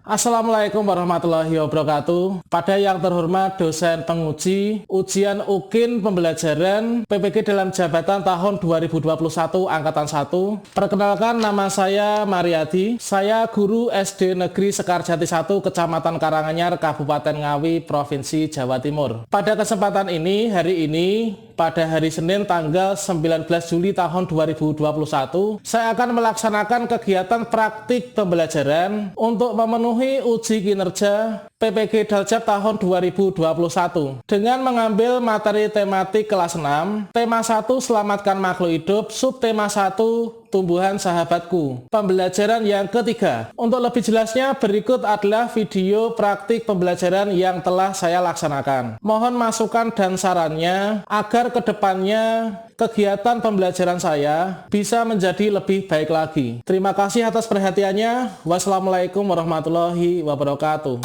Assalamualaikum warahmatullahi wabarakatuh. Pada yang terhormat dosen penguji ujian UKIN pembelajaran PPG dalam jabatan tahun 2021 angkatan 1. Perkenalkan, nama saya Mariadi. Saya guru SD Negeri Sekarjati 1 Kecamatan Karanganyar, Kabupaten Ngawi, Provinsi Jawa Timur. Pada kesempatan ini, hari ini pada hari Senin tanggal 19 Juli tahun 2021, saya akan melaksanakan kegiatan praktik pembelajaran untuk memenuhi uji kinerja PPG Daljab tahun 2021 dengan mengambil materi tematik kelas 6, tema 1 Selamatkan Makhluk Hidup, subtema 1 Tumbuhan Sahabatku. Pembelajaran yang ketiga. Untuk lebih jelasnya, berikut adalah video praktik pembelajaran yang telah saya laksanakan. Mohon masukan dan sarannya agar kedepannya kegiatan pembelajaran saya bisa menjadi lebih baik lagi. Terima kasih atas perhatiannya. Wassalamualaikum warahmatullahi wabarakatuh.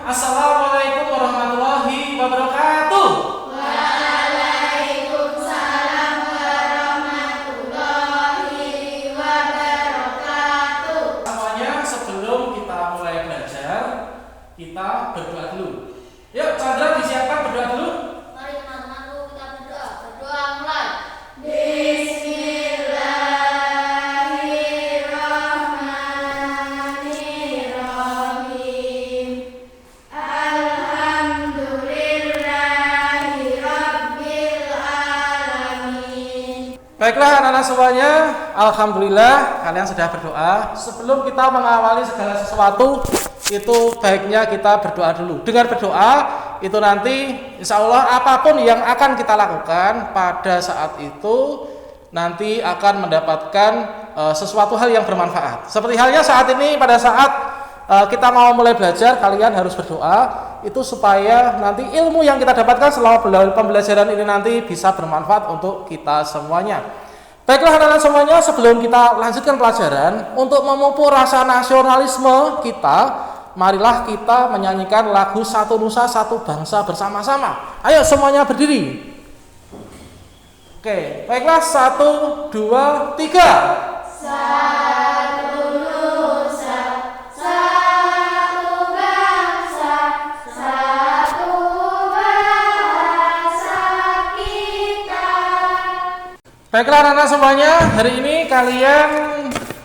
Assalamualaikum warahmatullahi wabarakatuh. Waalaikumsalam warahmatullahi wabarakatuh. Semuanya, sebelum kita mulai belajar, kita berdoa dulu. Yuk, Chandra disiapkan berdoa dulu. Mari teman-temanku kita berdoa. Berdoa mulai. Bismillahirrahmanirrahim. Alhamdulillahirabbil alamin. Baiklah anak-anak semuanya, alhamdulillah kalian sudah berdoa. Sebelum kita mengawali segala sesuatu, itu baiknya kita berdoa dulu. Dengan berdoa, itu nanti insya Allah apapun yang akan kita lakukan pada saat itu nanti akan mendapatkan sesuatu hal yang bermanfaat. Seperti halnya saat ini, pada saat kita mau mulai belajar, kalian harus berdoa itu supaya nanti ilmu yang kita dapatkan selama pembelajaran ini nanti bisa bermanfaat untuk kita semuanya. Baiklah anak-anak semuanya, sebelum kita lanjutkan pelajaran, untuk memupuk rasa nasionalisme kita, marilah kita menyanyikan lagu Satu Nusa Satu Bangsa bersama-sama. Ayo semuanya berdiri. Oke, baiklah, 1, 2, 3. Satu nusa, satu bangsa, satu bahasa kita. Baiklah anak-anak semuanya, hari ini kalian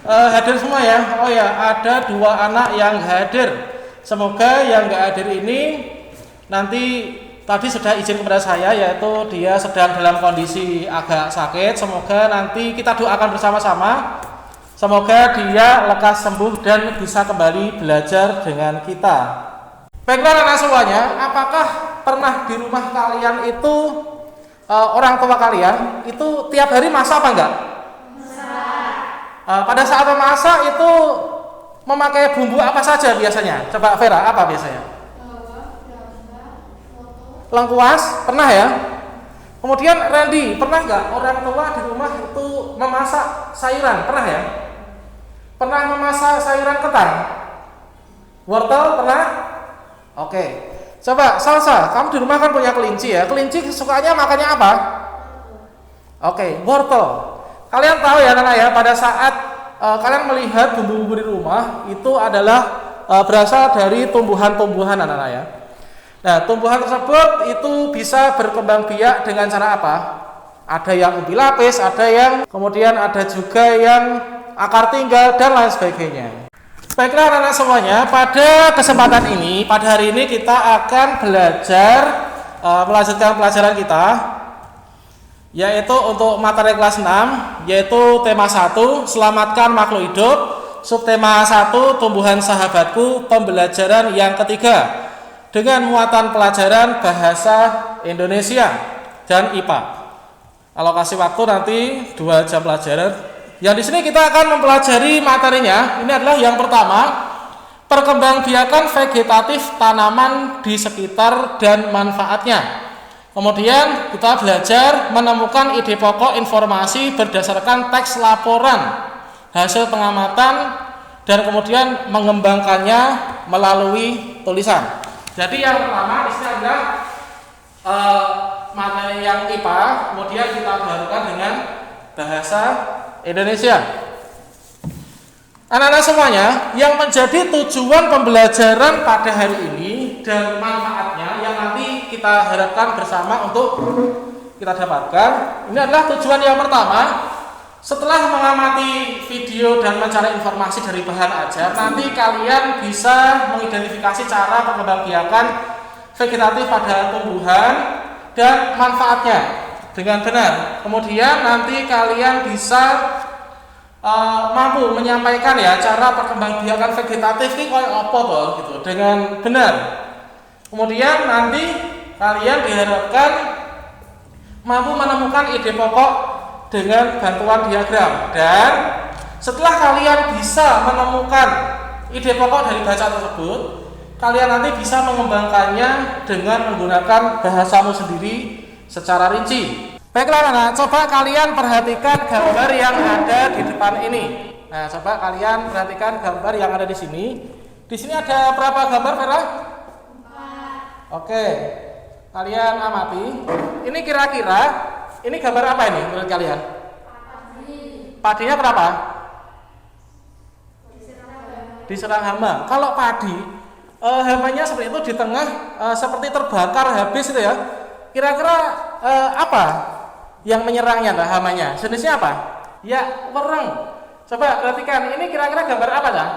hadir semua ya. Oh ya, ada 2 anak yang hadir. Semoga yang nggak hadir ini nanti tadi sudah izin kepada saya, yaitu dia sedang dalam kondisi agak sakit. Semoga nanti kita doakan bersama-sama. Semoga dia lekas sembuh dan bisa kembali belajar dengan kita. Baiklah anak-anak semuanya, apakah pernah di rumah kalian itu orang tua kalian itu tiap hari masak apa enggak? Pada saat memasak itu memakai bumbu apa saja biasanya? Coba Vera, apa biasanya? Lengkuas, pernah ya? Kemudian Randy, pernah nggak orang tua di rumah itu memasak sayuran? Pernah ya? Pernah memasak sayuran ketan? Wortel, pernah? Oke. Coba Salsa, kamu di rumah kan punya kelinci ya? Kelinci sukanya makannya apa? Oke, wortel. Kalian tahu ya anak-anak ya, pada saat kalian melihat bumbu-bumbu di rumah itu adalah berasal dari tumbuhan-tumbuhan anak-anak ya. Nah, tumbuhan tersebut itu bisa berkembang biak dengan cara apa? Ada yang umbi lapis, ada yang kemudian ada juga yang akar tinggal dan lain sebagainya. Baiklah anak-anak semuanya, pada kesempatan ini, pada hari ini kita akan belajar melanjutkan pelajaran kita, yaitu untuk materi kelas 6, yaitu tema 1 Selamatkan Makhluk Hidup, subtema 1 Tumbuhan Sahabatku, pembelajaran yang ketiga dengan muatan pelajaran bahasa Indonesia dan IPA. Alokasi waktu nanti 2 jam pelajaran. Yang di sini kita akan mempelajari materinya. Ini adalah yang pertama, perkembangbiakan vegetatif tanaman di sekitar dan manfaatnya. Kemudian kita belajar menemukan ide pokok informasi berdasarkan teks laporan, hasil pengamatan, dan kemudian mengembangkannya melalui tulisan. Jadi yang pertama di sini adalah materi yang IPA, kemudian kita barukan dengan bahasa Indonesia. Anak-anak semuanya, yang menjadi tujuan pembelajaran pada hari ini dan manfaatnya yang nanti kita harapkan bersama untuk kita dapatkan, ini adalah tujuan yang pertama. Setelah mengamati video dan mencari informasi dari bahan ajar, nanti kalian bisa mengidentifikasi cara perkembangbiakan vegetatif pada tumbuhan dan manfaatnya dengan benar. Kemudian nanti kalian bisa mampu menyampaikan ya cara perkembangbiakan vegetatif ini kayak apa toh gitu dengan benar. Kemudian nanti kalian diharapkan mampu menemukan ide pokok dengan bantuan diagram, dan setelah kalian bisa menemukan ide pokok dari bacaan tersebut, kalian nanti bisa mengembangkannya dengan menggunakan bahasamu sendiri secara rinci. Baiklah anak, coba kalian perhatikan gambar yang ada di depan ini. Nah, coba kalian perhatikan gambar yang ada di sini. Di sini ada berapa gambar, Vera? 4. Oke, kalian amati. Ini kira-kira, ini gambar apa ini menurut kalian? Padi. Padinya kenapa? Diserang hama. Kalau padi, hamanya seperti itu di tengah, seperti terbakar habis itu ya. Kira-kira apa yang menyerangnya lah hamanya? Jenisnya apa? Ya, wereng. Coba perhatikan, ini kira-kira gambar apa dah?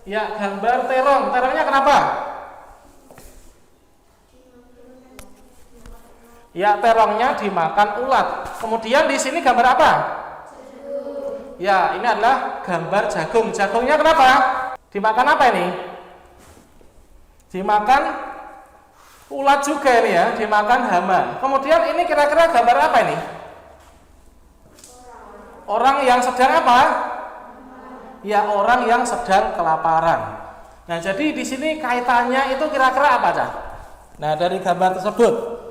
Ya, gambar terong. Terongnya kenapa? Ya, terongnya dimakan ulat. Kemudian di sini gambar apa? Jagung. Ya, ini adalah gambar jagung. Jagungnya kenapa? Dimakan apa ini? Dimakan ulat juga ini ya, dimakan hama. Kemudian ini kira-kira gambar apa ini? Orang yang sedang apa? Ya, orang yang sedang kelaparan. Nah, jadi di sini kaitannya itu kira-kira apa, Cah? Nah, dari gambar tersebut.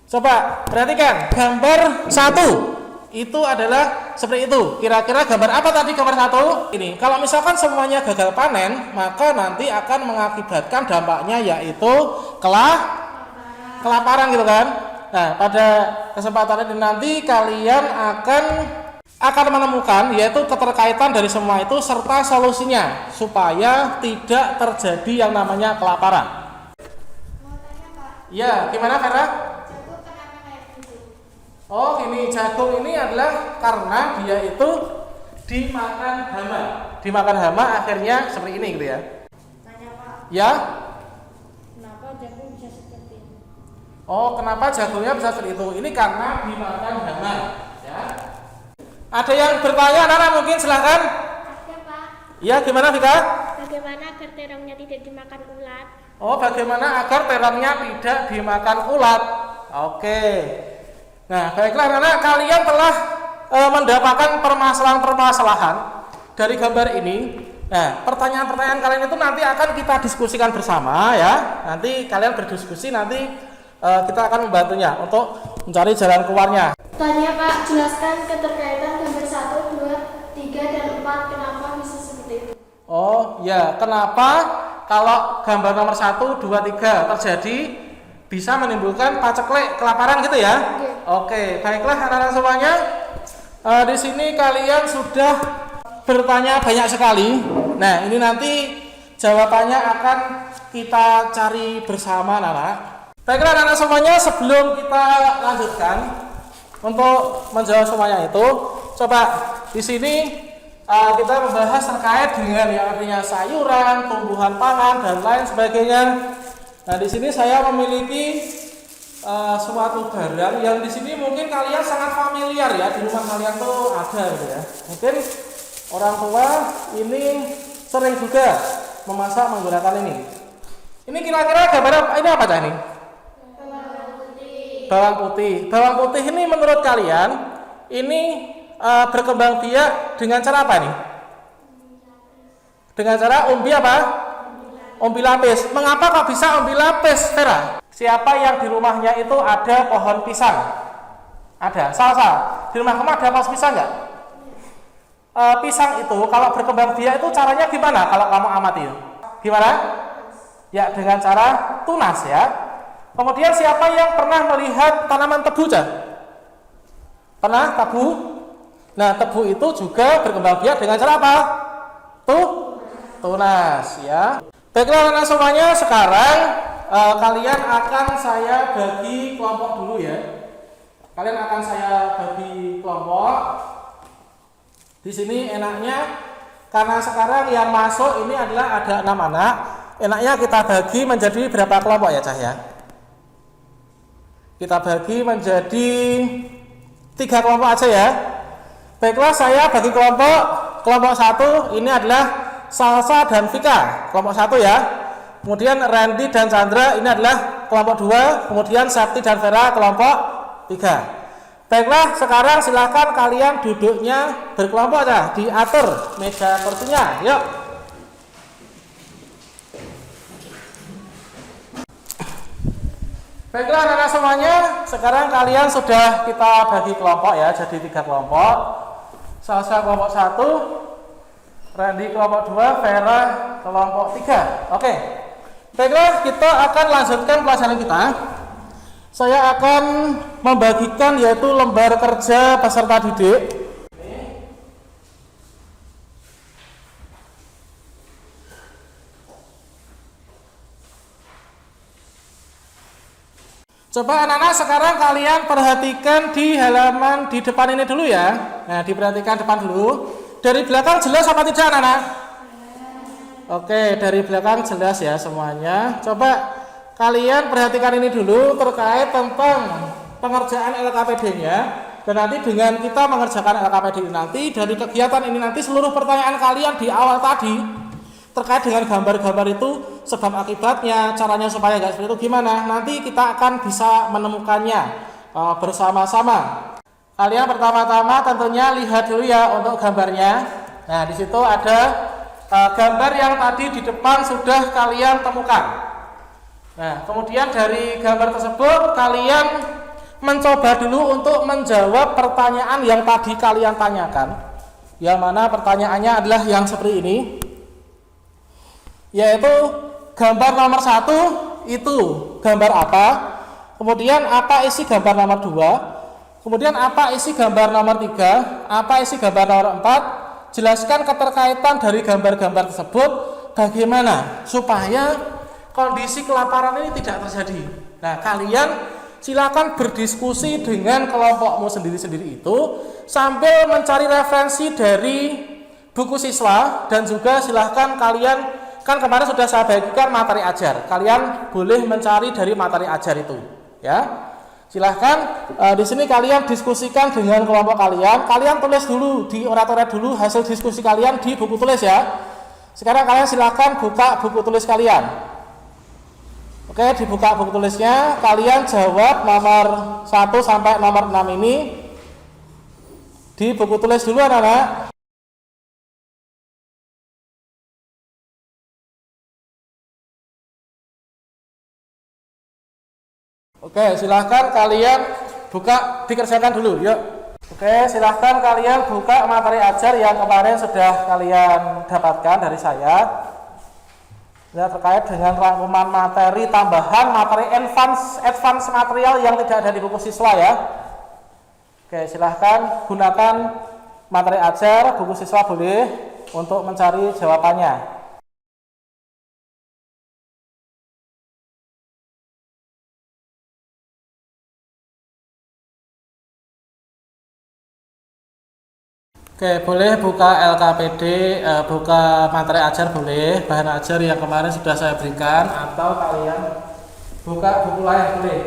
Coba perhatikan, gambar 1 itu adalah seperti itu. Kira-kira gambar apa tadi gambar 1? Ini. Kalau misalkan semuanya gagal panen, maka nanti akan mengakibatkan dampaknya yaitu kelaparan gitu kan. Nah, pada kesempatan ini nanti kalian akan menemukan yaitu keterkaitan dari semua itu serta solusinya supaya tidak terjadi yang namanya kelaparan. Mau tanya, Pak. Ya, gimana Vera? Jagung kenapa kayak gitu? Oh, ini jagung ini adalah karena dia itu dimakan hama. Dimakan hama akhirnya seperti ini gitu ya. Tanya, Pak. Ya? Kenapa jagung bisa seperti ini? Oh, kenapa jagungnya bisa seperti itu? Ini karena dimakan hama, ya. Ada yang bertanya, anak-anak mungkin silahkan. Ada, Pak. Ya, gimana Vika? Bagaimana agar terongnya tidak dimakan ulat? Oh, bagaimana agar terongnya tidak dimakan ulat? Oke. Nah, baiklah anak-anak, kalian telah mendapatkan permasalahan-permasalahan dari gambar ini. Nah, pertanyaan-pertanyaan kalian itu nanti akan kita diskusikan bersama ya. Nanti kalian berdiskusi, nanti kita akan membantunya untuk mencari jalan keluarnya. Tanya, Pak, jelaskan keterkaitan gambar 1, 2, 3, dan 4. Kenapa bisa seperti itu? Oh ya, kenapa kalau gambar nomor 1, 2, 3 terjadi bisa menimbulkan paceklik kelaparan gitu ya? Oke, baiklah anak-anak semuanya. Di sini kalian sudah bertanya banyak sekali. Nah, ini nanti jawabannya akan kita cari bersama anak-anak. Baiklah anak-anak semuanya, sebelum kita lanjutkan untuk menjawab semuanya itu, coba di sini kita membahas terkait dengan yang artinya sayuran, tumbuhan pangan dan lain sebagainya. Nah, di sini saya memiliki suatu barang yang di sini mungkin kalian sangat familiar ya, di rumah kalian tuh ada gitu ya. Mungkin orang tua ini sering juga memasak menggunakan ini. Ini kira-kira gambar ini apa Cah ini? Bawang putih. Bawang putih ini menurut kalian ini berkembang biak dengan cara apa nih? Dengan cara umbi apa? Umbi lapis. Mengapa kok bisa umbi lapis, Vera? Siapa yang di rumahnya itu ada pohon pisang? Ada. Salsa. Di rumah kamu ada pohon pisang nggak? Pisang itu kalau berkembang biak itu caranya gimana kalau kamu amati? Gimana? Ya dengan cara tunas ya. Kemudian siapa yang pernah melihat tanaman tebu? Pernah tebu? Nah tebu itu juga berkembang biak dengan cara apa? Tunas ya. Baiklah anak semuanya, sekarang kalian akan saya bagi kelompok dulu ya. Kalian akan saya bagi kelompok. Di sini enaknya karena sekarang yang masuk ini adalah ada 6 anak. Enaknya kita bagi menjadi berapa kelompok ya Cah ya? Kita bagi menjadi 3 kelompok aja ya. Baiklah, saya bagi kelompok 1 ini adalah Salsa dan Vika, kelompok 1 ya. Kemudian Randy dan Chandra ini adalah kelompok 2. Kemudian Sakti dan Vera kelompok 3. Baiklah, sekarang silahkan kalian duduknya berkelompok aja, diatur meja kursinya. Yuk. Baiklah anak-anak semuanya, sekarang kalian sudah kita bagi kelompok ya, jadi 3 kelompok. Salsa kelompok 1, Randy kelompok 2, Vera kelompok 3. Oke. Baiklah, kita akan lanjutkan pelajaran kita. Saya akan membagikan yaitu lembar kerja peserta didik. Coba anak-anak sekarang kalian perhatikan di halaman di depan ini dulu ya. Nah, diperhatikan depan dulu. Dari belakang jelas apa tidak anak-anak? Oke, dari belakang jelas ya semuanya. Coba kalian perhatikan ini dulu terkait tentang pengerjaan LKPD-nya. Dan nanti dengan kita mengerjakan LKPD ini nanti, dari kegiatan ini nanti seluruh pertanyaan kalian di awal tadi terkait dengan gambar-gambar itu, sebab akibatnya, caranya supaya nggak seperti itu gimana, nanti kita akan bisa menemukannya bersama-sama. Kalian pertama-tama tentunya lihat dulu ya untuk gambarnya. Nah, di situ ada gambar yang tadi di depan sudah kalian temukan. Nah, kemudian dari gambar tersebut kalian mencoba dulu untuk menjawab pertanyaan yang tadi kalian tanyakan. Yang mana pertanyaannya adalah yang seperti ini. Yaitu gambar nomor 1 itu gambar apa? Kemudian apa isi gambar nomor 2? Kemudian apa isi gambar nomor 3? Apa isi gambar nomor 4? Jelaskan keterkaitan dari gambar-gambar tersebut bagaimana supaya kondisi kelaparan ini tidak terjadi. Nah, kalian silakan berdiskusi dengan kelompokmu sendiri-sendiri itu sambil mencari referensi dari buku siswa, dan juga silahkan kalian, kan kemarin sudah saya bagikan materi ajar, kalian boleh mencari dari materi ajar itu ya. Silahkan di sini kalian diskusikan dengan kelompok kalian. Kalian tulis dulu di oratorium dulu hasil diskusi kalian di buku tulis ya. Sekarang kalian silahkan buka buku tulis kalian. Oke, dibuka buku tulisnya, kalian jawab nomor 1 sampai nomor 6 ini di buku tulis dulu anak-anak. Oke, silahkan kalian buka, dikerjakan dulu, yuk. Oke, silahkan kalian buka materi ajar yang kemarin sudah kalian dapatkan dari saya. Ya, terkait dengan rangkuman materi tambahan, materi advance material yang tidak ada di buku siswa ya. Oke, silahkan gunakan materi ajar, buku siswa boleh untuk mencari jawabannya. Oke, boleh buka LKPD, buka materi ajar boleh, bahan ajar yang kemarin sudah saya berikan, atau kalian buka buku lain boleh.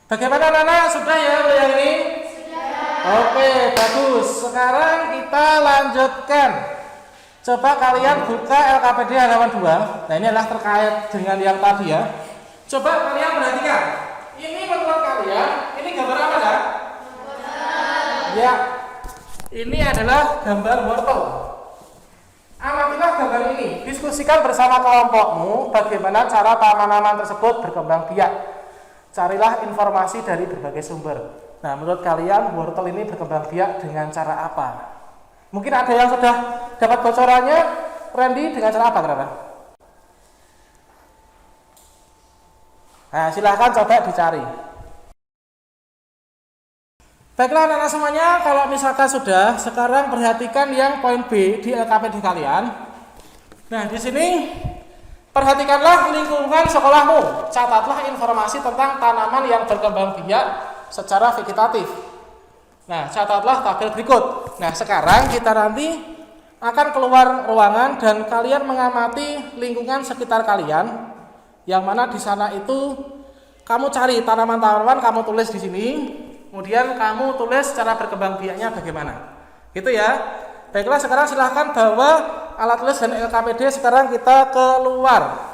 Bagaimana anak-anak? Sudah ya yang ini? Sudah. Oke, bagus. Sekarang kita lanjutkan. Coba kalian buka LKPD halaman 2. Nah, ini adalah terkait dengan yang tadi ya. Coba kalian perhatikan. Ini menurut kalian, ini gambar apa ya? Ya, Ini adalah gambar wortel. Amatilah gambar ini. Diskusikan bersama kelompokmu bagaimana cara tanaman tersebut berkembang biak. Carilah informasi dari berbagai sumber. Nah, menurut kalian wortel ini berkembang biak dengan cara apa? Mungkin ada yang sudah dapat bocorannya. Randy, dengan cara apa kira-kira? Nah, silahkan coba dicari. Baiklah anak-anak semuanya, kalau misalkan sudah, sekarang perhatikan yang poin B di LKPD kalian. Nah, di sini perhatikanlah lingkungan sekolahmu. Catatlah informasi tentang tanaman yang berkembang biak secara vegetatif. Nah, catatlah tabel berikut. Nah, sekarang kita nanti akan keluar ruangan dan kalian mengamati lingkungan sekitar kalian. Yang mana di sana itu kamu cari tanaman-tanaman, kamu tulis di sini. Kemudian kamu tulis cara berkembang biaknya bagaimana. Gitu ya. Baiklah, sekarang silahkan bawa alat tulis dan LKPD. Sekarang kita keluar.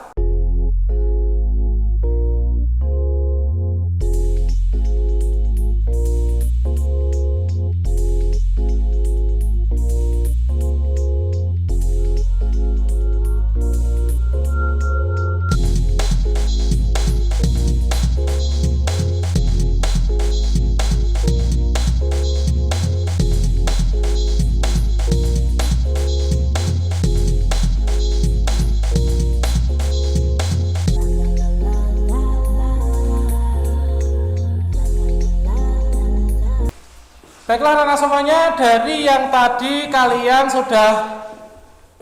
Baiklah anak-anak semuanya, dari yang tadi kalian sudah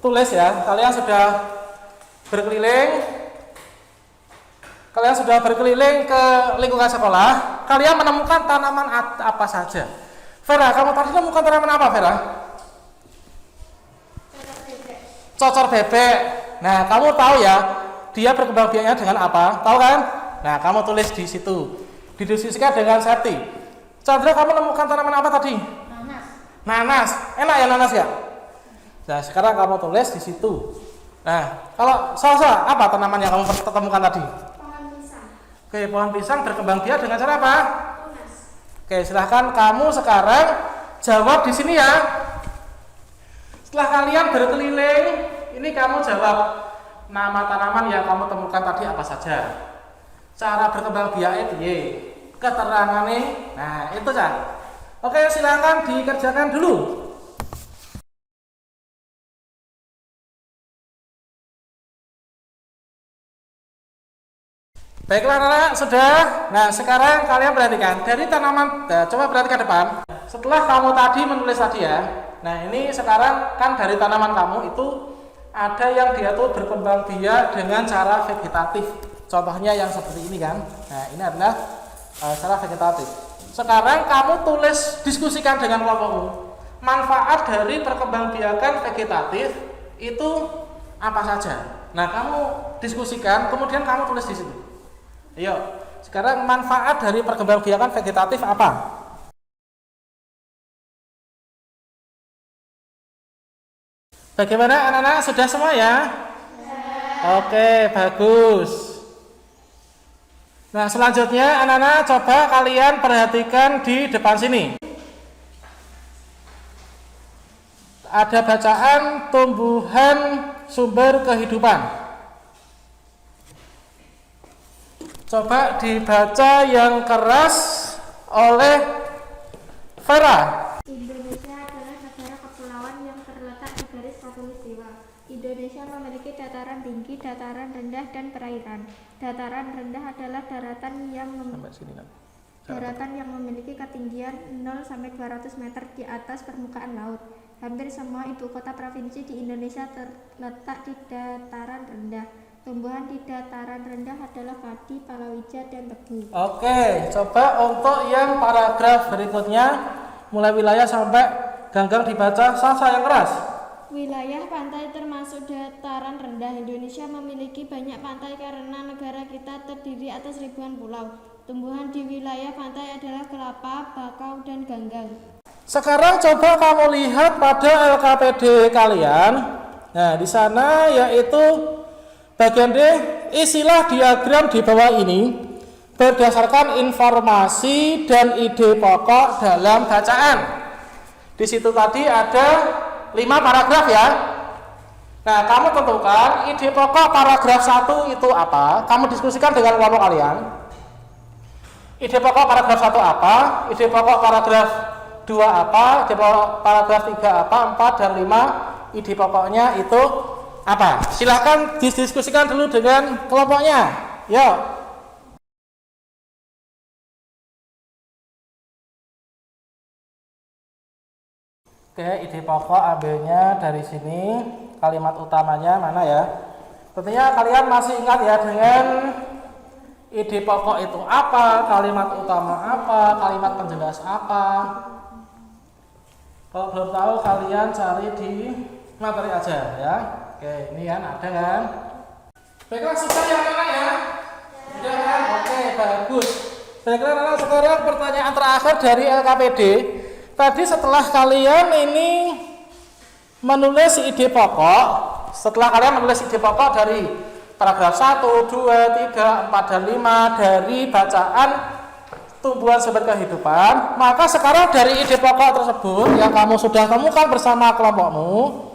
tulis ya, kalian sudah berkeliling ke lingkungan sekolah, kalian menemukan tanaman apa saja. Vera, kamu tadi menemukan tanaman apa, Vera? Cocor bebek. Nah, kamu tahu ya, dia berkembang biaknya dengan apa? Tahu kan? Nah, kamu tulis di situ. Didiskusikan dengan Septi. Chandra, kamu menemukan tanaman apa tadi? Nanas. Enak ya nanas ya? Nah, sekarang kamu tulis di situ. Nah, kalau Salsa, apa tanaman yang kamu temukan tadi? Pohon pisang. Oke, pohon pisang berkembang biak dengan cara apa? Oke, silahkan kamu sekarang jawab di sini ya. Setelah kalian berkeliling, ini kamu jawab nama tanaman yang kamu temukan tadi apa saja. Cara berkembang biaknya piye? Keterangannya, nah itu kan. Oke, silakan dikerjakan dulu. Baiklah anak-anak, sudah. Nah, sekarang kalian perhatikan dari tanaman. Nah, coba perhatikan depan. Setelah kamu tadi menulis tadi ya. Nah, ini sekarang kan dari tanaman kamu itu ada yang dia tuh berkembang biak dengan cara vegetatif. Contohnya yang seperti ini kan. Nah, ini adalah secara vegetatif. Sekarang kamu tulis, diskusikan dengan kelompokmu. Manfaat dari perkembangbiakan vegetatif itu apa saja? Nah, kamu diskusikan, kemudian kamu tulis di situ. Ayo, sekarang manfaat dari perkembangbiakan vegetatif apa? Bagaimana anak-anak? Sudah semua ya? Oke, bagus. Nah, selanjutnya anak-anak coba kalian perhatikan di depan sini. Ada bacaan tumbuhan sumber kehidupan. Coba dibaca yang keras oleh Vera. Indonesia adalah negara kepulauan yang terletak di garis khatulistiwa. Indonesia memiliki dataran tinggi, dataran rendah, dan perairan. Dataran rendah adalah daratan yang memiliki ketinggian 0 sampai 200 meter di atas permukaan laut. Hampir semua ibu kota provinsi di Indonesia terletak di dataran rendah. Tumbuhan di dataran rendah adalah padi, palawija, dan tebu. Oke, coba untuk yang paragraf berikutnya, mulai wilayah sampai ganggang dibaca Salsa yang keras. Wilayah pantai termasuk dataran rendah. Indonesia memiliki banyak pantai karena negara kita terdiri atas ribuan pulau. Tumbuhan di wilayah pantai adalah kelapa, bakau, dan ganggang. Sekarang coba kamu lihat pada LKPD kalian. Nah, di sana yaitu bagian D, isilah diagram di bawah ini berdasarkan informasi dan ide pokok dalam bacaan. Di situ tadi ada 5 paragraf ya. Nah, kamu tentukan ide pokok paragraf 1 itu apa? Kamu diskusikan dengan kelompok kalian. Ide pokok paragraf 1 apa? Ide pokok paragraf 2 apa? Ide pokok paragraf 3 apa? 4 dan 5 ide pokoknya itu apa? Silahkan didiskusikan dulu dengan kelompoknya. Yuk. Oke, ide pokok ambilnya dari sini. Kalimat utamanya mana ya? Tentunya kalian masih ingat ya dengan ide pokok itu apa, kalimat utama apa, kalimat penjelas apa. Kalau belum tahu kalian cari di materi aja ya. Oke, ini kan ada kan? Baiklah, sudah yang mana ya? Sudah kan? Oke, bagus. Baiklah, sekarang pertanyaan terakhir dari LKPD. Tadi setelah kalian ini menulis ide pokok, setelah kalian menulis ide pokok dari paragraf 1, 2, 3, 4, dan 5 dari bacaan tumbuhan sumber kehidupan, maka sekarang dari ide pokok tersebut yang kamu sudah temukan bersama kelompokmu,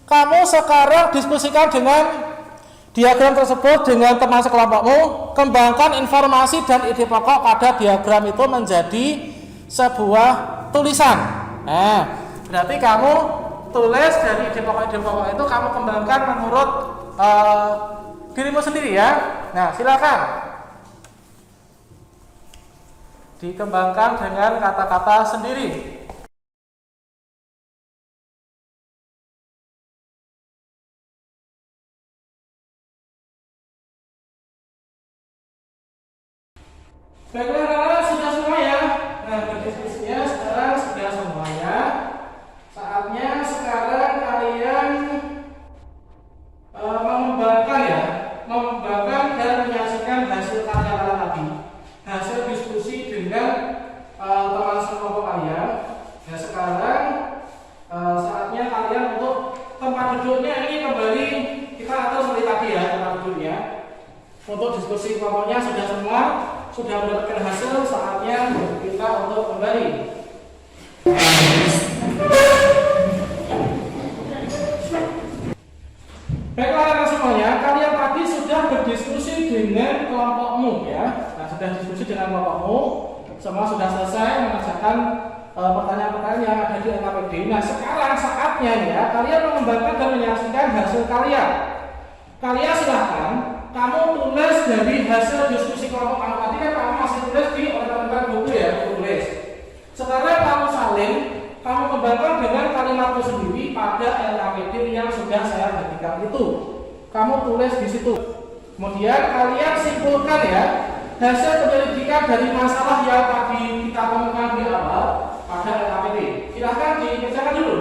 kamu sekarang diskusikan dengan diagram tersebut dengan teman sekelompokmu, kembangkan informasi dan ide pokok pada diagram itu menjadi sebuah tulisan. Nah, berarti kamu tulis dari ide pokok itu kamu kembangkan menurut dirimu sendiri ya. Nah, silakan dikembangkan dengan kata-kata sendiri. Baiklah, sudah semua ya. Nah, berdiskusinya sekarang sudah semuanya. Saatnya sekarang kalian mengembangkan dan menyaksikan hasil karya kalian tadi, hasil diskusi dengan teman sekelompok kalian. Nah, sekarang saatnya kalian untuk tempat duduknya ini kembali kita atur seperti tadi ya, tempat duduknya. Untuk diskusi kelompoknya sudah semua, sudah mendapatkan hasil, saatnya kita untuk kembali. Baiklah semuanya, kalian tadi sudah berdiskusi dengan kelompokmu ya. Nah, sudah diskusi dengan kelompokmu, semua sudah selesai mengerjakan pertanyaan-pertanyaan yang ada di LKPD. Nah, sekarang saatnya ya, kalian mengembangkan dan menyaksikan hasil kalian. Kalian silahkan kamu tulis dari hasil diskusi kelompok kamu tadi kan kamu masih tulis di ornamen buku ya, tulis. Sekarang kamu salin, kamu kembangkan dengan kalimatmu sendiri pada LKPD yang sudah saya bagikan itu. Kamu tulis di situ. Kemudian kalian simpulkan ya hasil penyelidikan dari masalah yang tadi kita temukan di awal pada LKPD. Silahkan dikerjakan dulu.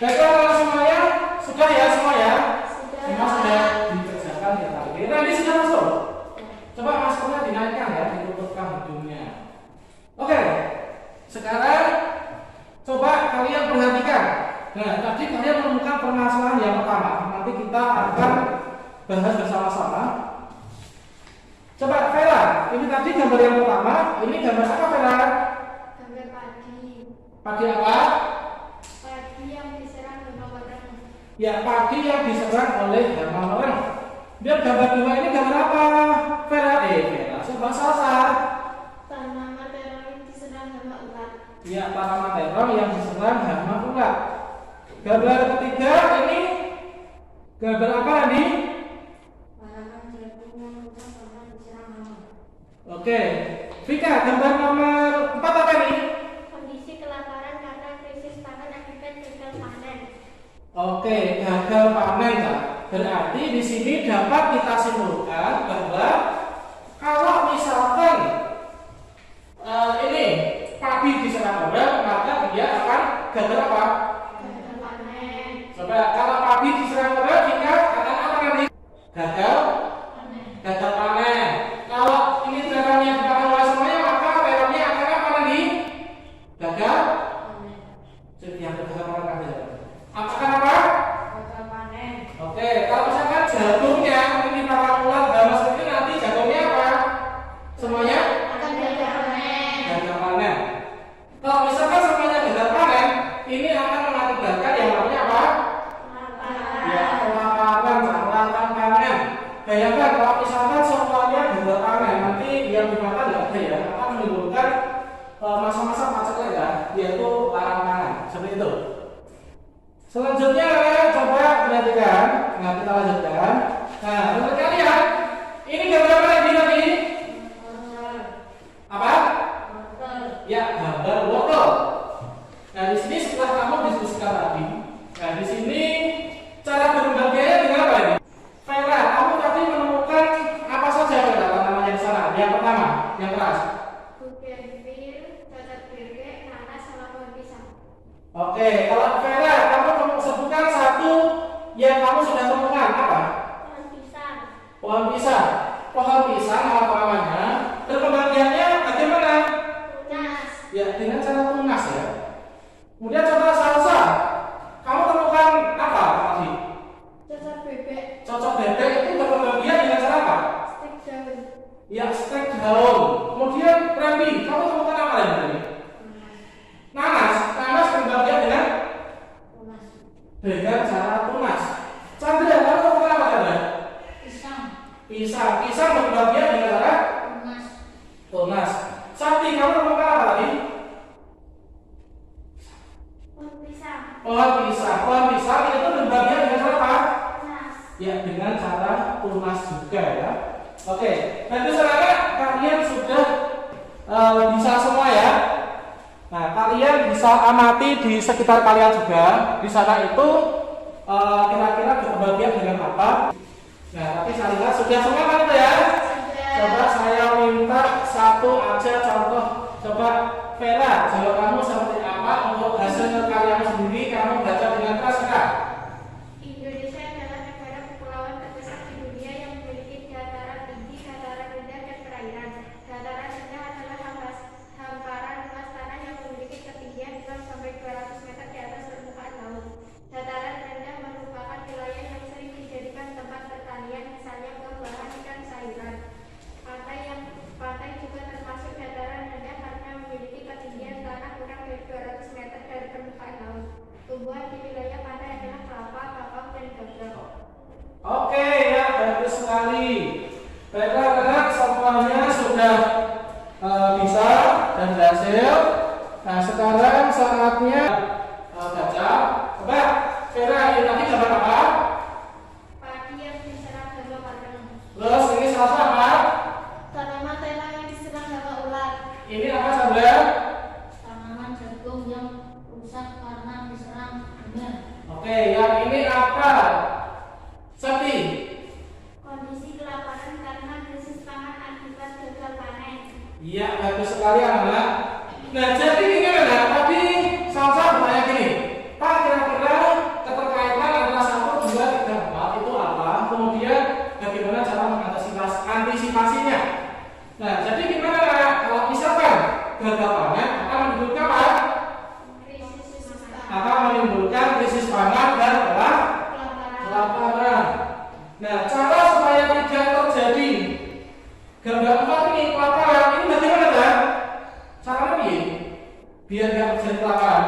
Baiklah semuanya, sudah ya semua ya? Semua sudah dikerjakan ya tadi. Randy sudah masuk? Coba maskernya dinaikkan ya, ditutupkan hidungnya. Oke, sekarang coba kalian perhatikan. Nah, tadi kalian menemukan permasalahan yang pertama. Nanti kita akan bahas bersama-sama. Coba Vera, ini tadi gambar yang pertama. Ini gambar apa Vera? Gambar padi. Padi apa? Ya, padi yang diserang oleh hama mereng. Dia gambar 2 ini gambar apa? Vera, Vera, coba salah. Tanaman terong diserang hama ulat. Ya, tanaman terong yang diserang hama ulat. Gambar ketiga ini gambar apa nih? Tanaman jagung yang ulat pernah diserang hama. Oke, Vika, gambar nomor 4 apa nih? Kondisi kelaparan karena krisis pangan akibat gagal panen. Oke, gagal panen Kak. Berarti di sini dapat kita simpulkan bahwa kalau misalkan ini padi diserang orang, maka dia akan gagal apa? Gagal panen. Coba kalau padi diserang orang, dia akan apa nanti? Gagal Panen. gagal panen. Kalau ini terangnya dipakai oleh semuanya, maka terangnya akan apa nanti? Gagal Panen. yang gagal panen kan? Apakah apa? Gagal panen. Oke, kalau misalkan jagungnya ini para ulat dalam seperti nanti jagungnya apa? masa-masa macetnya ya, yaitu larang tangan seperti itu. Selanjutnya coba perhatikan. Nah, kita lanjutkan. Nah, menurut kalian ini gambar apa tadi? Apa? Ya, gambar wortel. Nah, di sini setelah kamu diskusikan tadi, nah di sini cara berbagiannya dengan apa ini? Vera, kamu tadi menemukan apa saja Vera tanamannya di sana? Yang pertama, yang keras. Bugenvil, cocok bebek, nanas, sama pohon pisang. Oke, kalau Vera, kamu sebutkan satu yang kamu sudah temukan apa? Pohon pisang. Pohon pisang. Pohon pisang apa namanya? Pembagiannya bagaimana? Tunas. Ya, dengan cara tunas ya. Kemudian coba salsa. Kamu temukan apa tadi? Cocok bebek. Cocok bebek itu berpembagian dengan cara apa? Stek daun. Ya, stek daun. Kemudian Randy, kamu temukan apa lagi tadi? Nanas. Nanas berpembagian dengan Tunas. cara tunas. Chandra, kamu temukan apa Chandra? Pisang. Pisang berpembagian dengan cara Tunas. tunas. Sakti, kamu temukan apa tadi? Pohon pisang. Pohon pisang itu berbagian dengan cara apa? Tunas. Ya, dengan cara tunas juga ya. Oke, nanti saudara kalian sudah bisa semua ya. Nah, kalian bisa amati di sekitar kalian juga. Di sana itu kira-kira berbagian dengan apa? Nah, tapi saya lihat sudah semua kan itu ya. Coba saya minta satu aja contoh. Coba Vera, jawab kamu seperti apa untuk hasil karyamu sendiri kamu baca dengan keras ya? Indonesia adalah negara kepulauan terbesar di dunia yang memiliki dataran tinggi, dataran rendah, dan perairan. Dataran rendah adalah hamparan luas tanah yang memiliki ketinggian 0 sampai 200 meter di atas permukaan laut. Dataran rendah merupakan wilayah yang sering dijadikan tempat pertanian, misalnya buah-buahan dan sayuran. Pantai juga termasuk dataran rendah karena memiliki ketinggian tanah kurang dari 200 meter dari permukaan laut. Tumbuhan di wilayah pantai adalah kelapa, kakao, dan gabah. Oke ya, bagus sekali. Baiklah, anak semuanya sudah bisa dan berhasil. Nah, sekarang saatnya baca. Coba, Vera, ini tadi gambar apa? Padi yang diserang hama marang. Terus ini salsa apa? Tanaman telang yang diserang hama ular. Ini apa Sandra? Tanaman jagung yang rusak karena diserang hama. Oke, yang ini apa? Sakti. Kondisi kelaparan karena krisis pangan akibat gagal panen. Iya, bagus sekali anak. Nah, jadi ini anak tadi salsa bertanya gini, Pak, kira-kira keterkaitan antara 1, 2, 3, 4 itu apa? Kemudian bagaimana cara mengantisipasinya? Nah, jadi gimana kalau misalkan gagal panen akan menimbulkan apa? Krisis pangan. Akan menimbulkan krisis pangan dan kelaparan. Nah, cara supaya tidak terjadi gambar 4 ini kelaparan ini bagaimana kan? Caranya biar nggak terjadi kelaparan.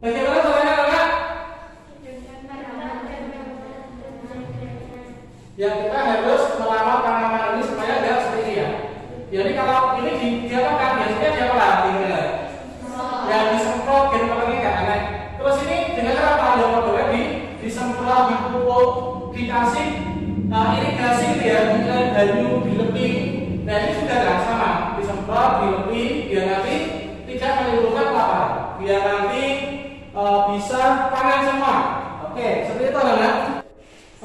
Bagaimana caranya anak? Ya, kita harus merawat tanaman ini supaya nggak seperti ini ya. Jadi kalau ini diapakan biasanya diapakan? Ya disemprot gitu kalau ini nggak aneh. Terus ini dengan cara apa? Yang boleh disemprot, dipupuk, dikasih irigasi gitu ya, banyu dilebih. Nah ini sudah nggak sama, disemprot, dilebih, biar nanti tidak menimbulkan kelaparan, biar nanti bisa panen semua. Oke, seperti itu anak.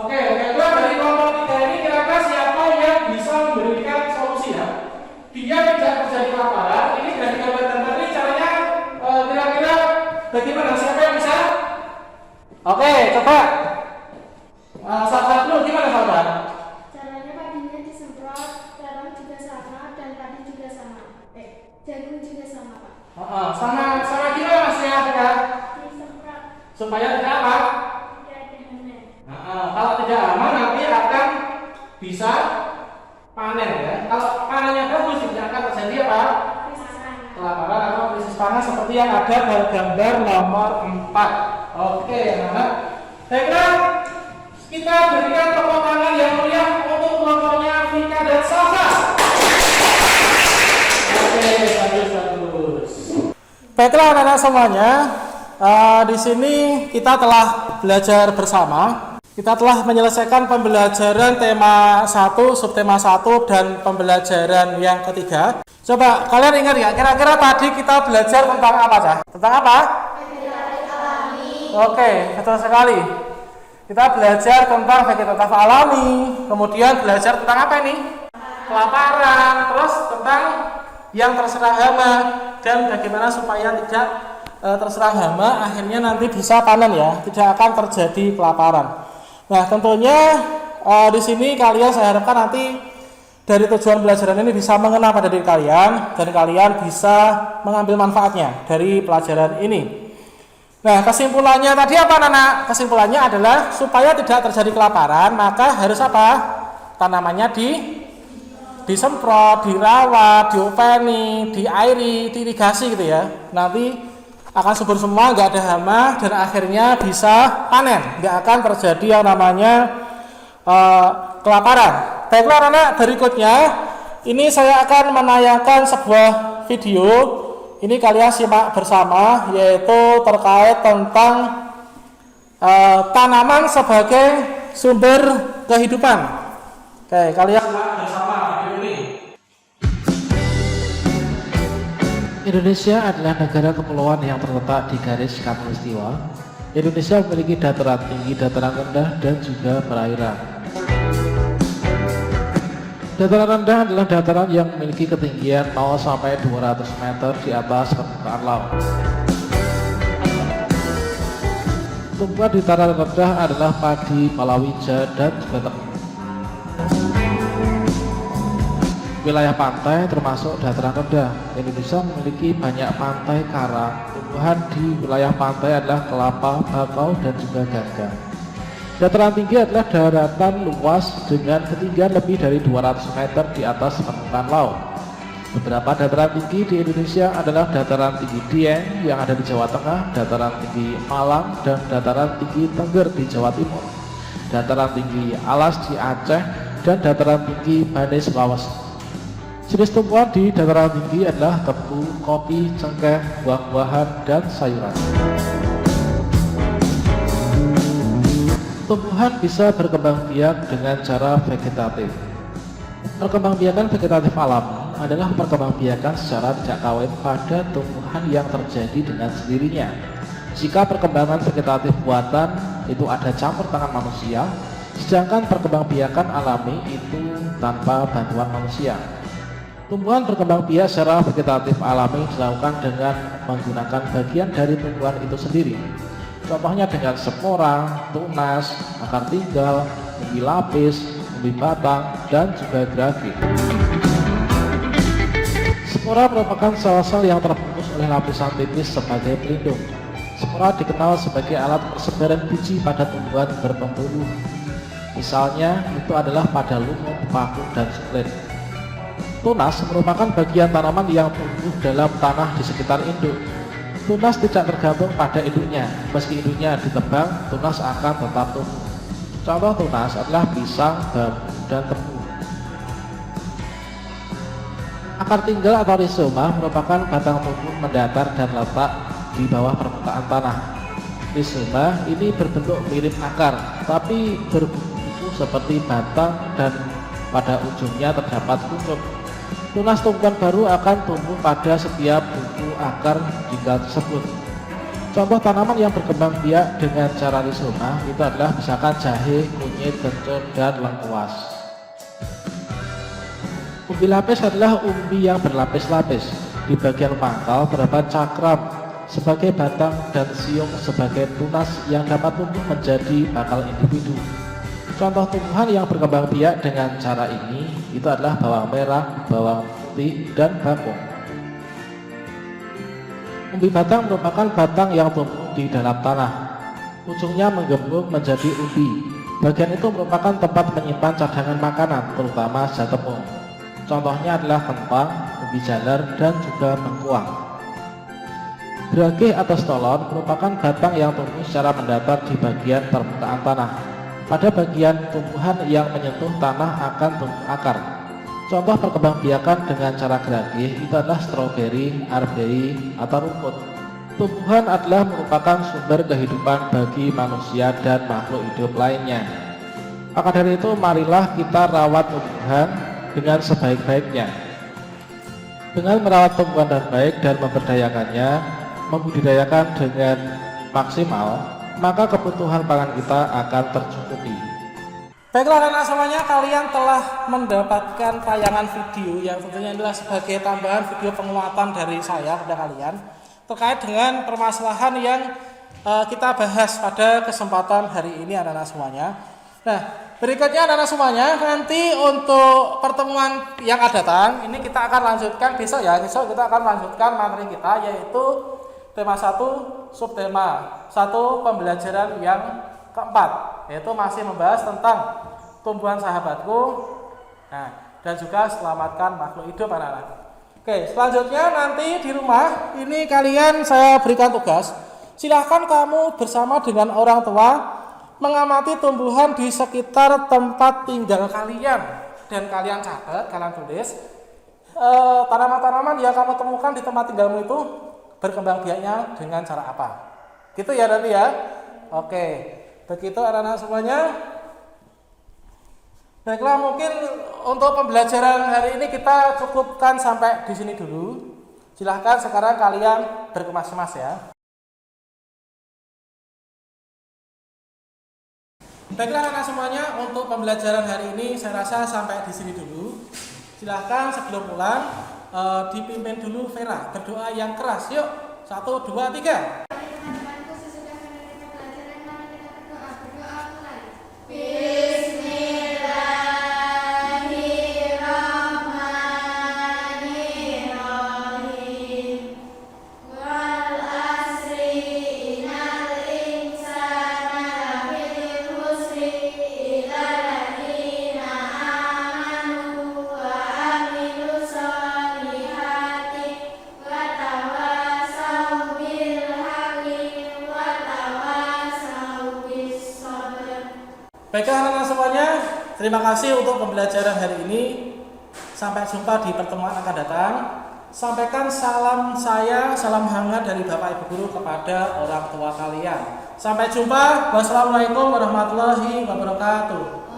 Oke, dari kelompok 3 ini kira-kira siapa yang bisa memberikan solusi ya? Biar tidak terjadi kelaparan. Ini dari gambar-gambar ini caranya kira-kira bagaimana? Siapa yang bisa? Oke, coba. Satu gimana sahabat? Caranya padinya disemprot, terong juga sama, dan padi juga sama. Jagung juga sama, Pak. Sama gimana Mas ya? Disemprot. Supaya tidak apa? Tidak ada hama. Kalau tidak aman nanti akan bisa panen ya. Kalau panennya bagus tidak akan terjadi apa? Kelaparan atau krisis pangan seperti yang ada pada gambar nomor 4. Oke, anak. Baiklah, kita berikan tepuk tangan yang meriah untuk kelompoknya Vika dan Salsa. Oke, bagus. Baiklah anak-anak semuanya, di sini kita telah belajar bersama. Kita telah menyelesaikan pembelajaran tema 1, subtema 1 dan pembelajaran yang ketiga. Coba kalian ingat ya, kira-kira tadi kita belajar tentang apa, Cah? Tentang apa? Vegetatif alami. Oke, betul sekali. Kita belajar tentang vegetatif alami, kemudian belajar tentang apa ini? Kelaparan, terus tentang yang terserang hama dan bagaimana supaya tidak terserang hama, akhirnya nanti bisa panen ya, tidak akan terjadi kelaparan. Nah, tentunya di sini kalian saya harapkan nanti dari tujuan pelajaran ini bisa mengena pada diri kalian dan kalian bisa mengambil manfaatnya dari pelajaran ini. Nah, kesimpulannya tadi apa, Nana? Kesimpulannya adalah supaya tidak terjadi kelaparan, maka harus apa? Tanamannya disemprot, dirawat, diopeni, diairi, diirigasi gitu ya. Nanti akan subur semua, nggak ada hama dan akhirnya bisa panen, nggak akan terjadi yang namanya kelaparan. Baiklah anak, berikutnya ini saya akan menayangkan sebuah video. Ini kalian simak bersama, yaitu terkait tentang tanaman sebagai sumber kehidupan. Oke, kalian simak bersama video ini. Indonesia adalah negara kepulauan yang terletak di garis khatulistiwa. Indonesia memiliki dataran tinggi, dataran rendah, dan juga perairan. Dataran rendah adalah dataran yang memiliki ketinggian 0 sampai 200 meter di atas permukaan laut. Tumbuhan di dataran rendah adalah padi, palawija, dan juga tebu. Wilayah pantai termasuk dataran rendah. Indonesia memiliki banyak pantai karang. Tumbuhan di wilayah pantai adalah kelapa, bakau, dan juga ganggang. Dataran tinggi adalah daratan luas dengan ketinggian lebih dari 200 meter di atas permukaan laut. Beberapa dataran tinggi di Indonesia adalah dataran tinggi Dieng yang ada di Jawa Tengah, dataran tinggi Malang, dan dataran tinggi Tengger di Jawa Timur, dataran tinggi Alas di Aceh, dan dataran tinggi Bane Sulawesi. Jenis tumbuhan di dataran tinggi adalah tebu, kopi, cengkeh, buah-buahan, dan sayuran. Tumbuhan bisa berkembang biak dengan cara vegetatif. Perkembangbiakan vegetatif alami adalah perkembangbiakan secara tidak kawin pada tumbuhan yang terjadi dengan sendirinya. Jika perkembangan vegetatif buatan itu ada campur tangan manusia, sedangkan perkembangbiakan alami itu tanpa bantuan manusia. Tumbuhan berkembang biak secara vegetatif alami dilakukan dengan menggunakan bagian dari tumbuhan itu sendiri. Contohnya dengan spora, tunas, akar tinggal, umbi lapis, umbi batang, dan juga grafit. Spora merupakan sel-sel yang terbungkus oleh lapisan tipis sebagai pelindung. Spora dikenal sebagai alat persebaran biji pada tumbuhan berpembuluh. Misalnya itu adalah pada lumut, paku, dan suklin. Tunas merupakan bagian tanaman yang tumbuh dalam tanah di sekitar induk. Tunas tidak tergantung pada induknya. Meski induknya ditebang, tunas akan tetap tumbuh. Contoh tunas adalah pisang, bambu, dan tebu. Akar tinggal atau rizoma merupakan batang tumbuh mendatar dan letak di bawah permukaan tanah. Rizoma ini berbentuk mirip akar, tapi berbuku seperti batang dan pada ujungnya terdapat kuncup. Tunas tumbuhan baru akan tumbuh pada setiap buku akar tinggal tersebut. Contoh tanaman yang berkembang biak dengan cara rizoma itu adalah misalkan jahe, kunyit, kencur, dan lengkuas. Umbi lapis adalah umbi yang berlapis-lapis. Di bagian pangkal terdapat cakram sebagai batang dan siung sebagai tunas yang dapat tumbuh menjadi bakal individu. Contoh tumbuhan yang berkembang biak dengan cara ini itu adalah bawang merah, bawang putih, dan bakung. Umbi batang merupakan batang yang tumbuh di dalam tanah. Ujungnya menggembung menjadi umbi. Bagian itu merupakan tempat menyimpan cadangan makanan, terutama tepung. Contohnya adalah kentang, umbi jalar, dan juga bengkuang. Geragih atau stolon merupakan batang yang tumbuh secara mendatar di bagian permukaan tanah. Pada bagian tumbuhan yang menyentuh tanah akan tumbuh akar. Contoh perkembangbiakan dengan cara gratis itu adalah stroberi, arberi, atau rumput. Tumbuhan adalah merupakan sumber kehidupan bagi manusia dan makhluk hidup lainnya. Maka dari itu marilah kita rawat tumbuhan dengan sebaik-baiknya. Dengan merawat tumbuhan dengan baik dan memberdayakannya, membudidayakan dengan maksimal, maka kebutuhan pangan kita akan tercukupi. Baiklah anak semuanya, kalian telah mendapatkan tayangan video yang tentunya adalah sebagai tambahan video penguatan dari saya kepada kalian terkait dengan permasalahan yang kita bahas pada kesempatan hari ini anak-anak semuanya. Nah, berikutnya anak-anak semuanya, nanti untuk pertemuan yang akan datang ini kita akan lanjutkan besok ya. Besok kita akan lanjutkan materi kita, yaitu tema 1 subtema 1 pembelajaran yang keempat, yaitu masih membahas tentang tumbuhan sahabatku, dan juga selamatkan makhluk hidup anak-anak. Oke, selanjutnya nanti di rumah ini kalian saya berikan tugas, silahkan kamu bersama dengan orang tua mengamati tumbuhan di sekitar tempat tinggal kalian, dan kalian catat, kalian tulis tanaman-tanaman yang kamu temukan di tempat tinggalmu itu berkembang biaknya dengan cara apa. Gitu ya nanti ya. Oke, begitu anak-anak semuanya. Baiklah, mungkin untuk pembelajaran hari ini kita cukupkan sampai di sini dulu. Silahkan sekarang kalian berkemas-kemas ya. Baiklah anak semuanya, untuk pembelajaran hari ini saya rasa sampai di sini dulu. Silahkan sebelum pulang dipimpin dulu Vera berdoa yang keras. Yuk, 1, 2, 3. Baiklah anak-anak semuanya, terima kasih untuk pembelajaran hari ini. Sampai jumpa di pertemuan akan datang. Sampaikan salam saya, salam hangat dari Bapak Ibu Guru kepada orang tua kalian. Sampai jumpa. Wassalamualaikum warahmatullahi wabarakatuh.